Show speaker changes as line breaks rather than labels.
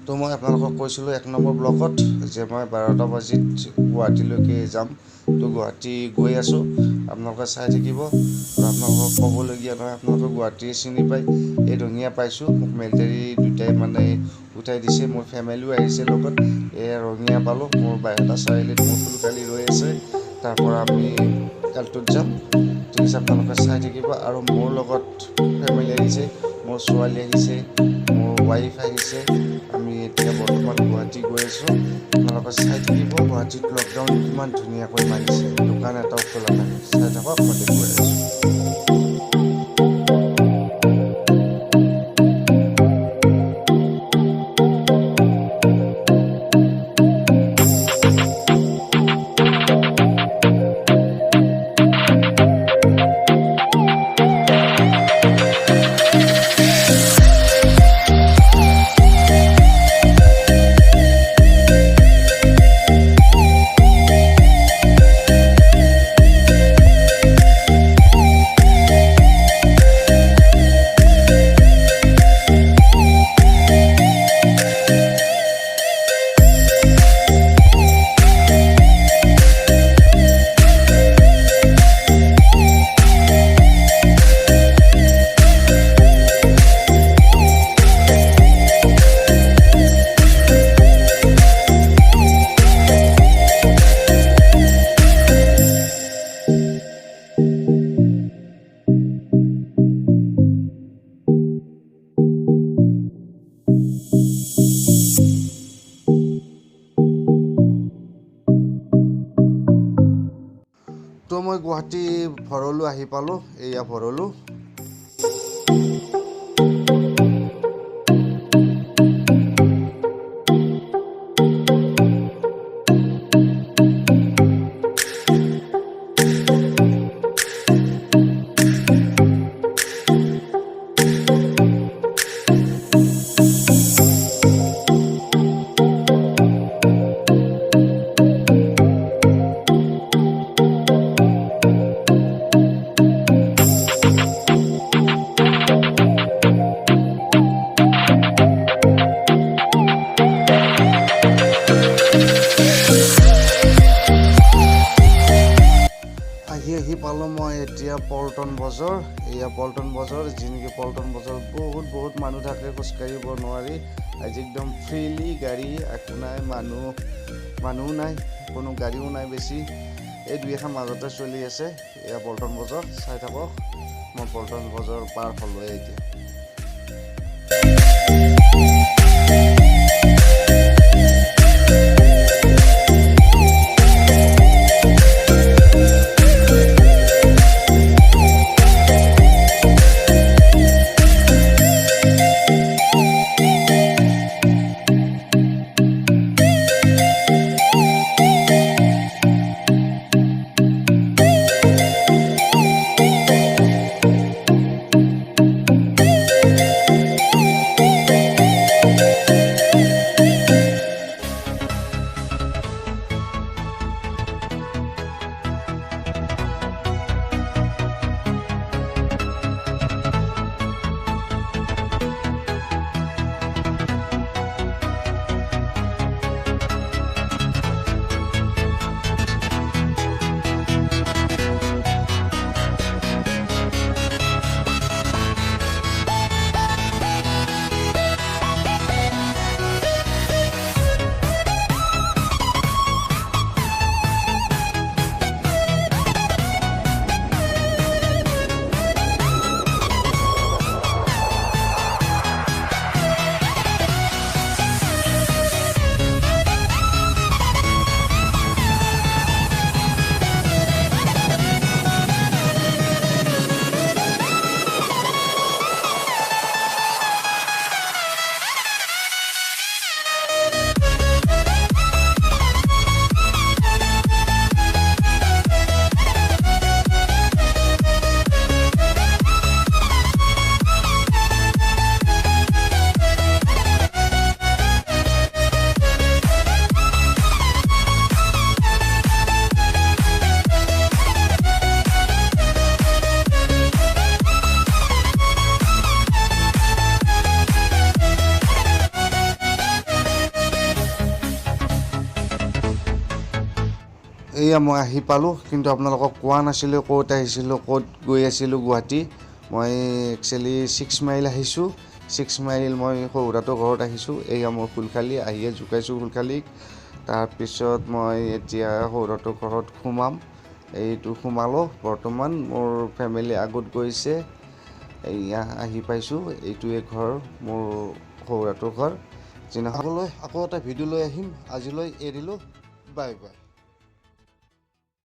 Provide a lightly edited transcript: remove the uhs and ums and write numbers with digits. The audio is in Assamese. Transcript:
তো মই আপোনালোকক কৈছিলোঁ 1 নম্বৰ ব্লকত যে মই 12টা বাজিত গুৱাহাটীলৈকে যাম। তো গুৱাহাটী গৈ আছোঁ, আপোনালোকে চাই থাকিব। আৰু আপোনালোকক ক'বলগীয়া নহয়, আপোনালোকে গুৱাহাটী চিনি পায়। এই ৰঙিয়া পাইছোঁ, মোক মিলিটাৰী দুটাই মানে উঠাই দিছে, মোৰ ফেমিলিও আহিছে লগত। এই ৰঙিয়া পালোঁ, মোৰ বাইহাটা চাৰিআলিত মোৰ ফুলকালি ৰৈ আছে। তাৰ পৰা আমি এলটোত যাম। ঠিক আছে, আপোনালোকে চাই থাকিব। আৰু মোৰ লগত ফেমিলি আহিছে, মোৰ ছোৱালী আহিছে, মোৰ ৱাইফ আহিছে। আমি এতিয়া বৰ্তমান গুৱাহাটী গৈ আছোঁ। আপোনালোকে চাই থাকিব, গুৱাহাটীত লকডাউন কিমান ধুনীয়াকৈ মাৰিছে, দোকান এটাও খোলা নাই। চাই থাকক, মই দেখুৱাই আছোঁ। তো মই গুৱাহাটী ভৰলু আহি পালোঁ, এয়া ভৰলু। আহি পালোঁ মই এতিয়া পল্টন বজাৰ। এয়া পল্টন বজাৰ, যি নেকি পল্টন বজাৰত বহুত মানুহ থাকে, খোজকাঢ়িব নোৱাৰি। আজি একদম ফ্ৰীলি, গাড়ী একো নাই, মানুহো নাই, কোনো গাড়ীও নাই বেছি। এই দুই এখন মাজতে চলি আছে। এয়া পল্টন বজাৰ, চাই থাকক। মই পল্টন বজাৰ পাৰ হ'লোঁ এতিয়া। এয়া মই আহি পালোঁ, কিন্তু আপোনালোকক কোৱা নাছিলোঁ ক'ত আহিছিলোঁ, ক'ত গৈ আছিলোঁ গুৱাহাটী। মই একচুৱেলি 6 মাইল আহিছোঁ। 6 মাইল মই শহুৰাটোৰ ঘৰত আহিছোঁ। এয়া মোৰ ফুলখালী, আহিয়ে জোকাইছোঁ ফুলখালীক। তাৰপিছত মই এতিয়া শহুৰাটোৰ ঘৰত সোমাম। এইটো সোমালোঁ। বৰ্তমান মোৰ ফেমিলি আগত গৈছে। এয়া আহি পাইছোঁ। এইটোৱে ঘৰ, মোৰ শহুৰাটোৰ ঘৰ। আগলৈ আকৌ এটা ভিডিঅ' লৈ আহিম। আজিলৈ এৰিলোঁ, বাই বাই।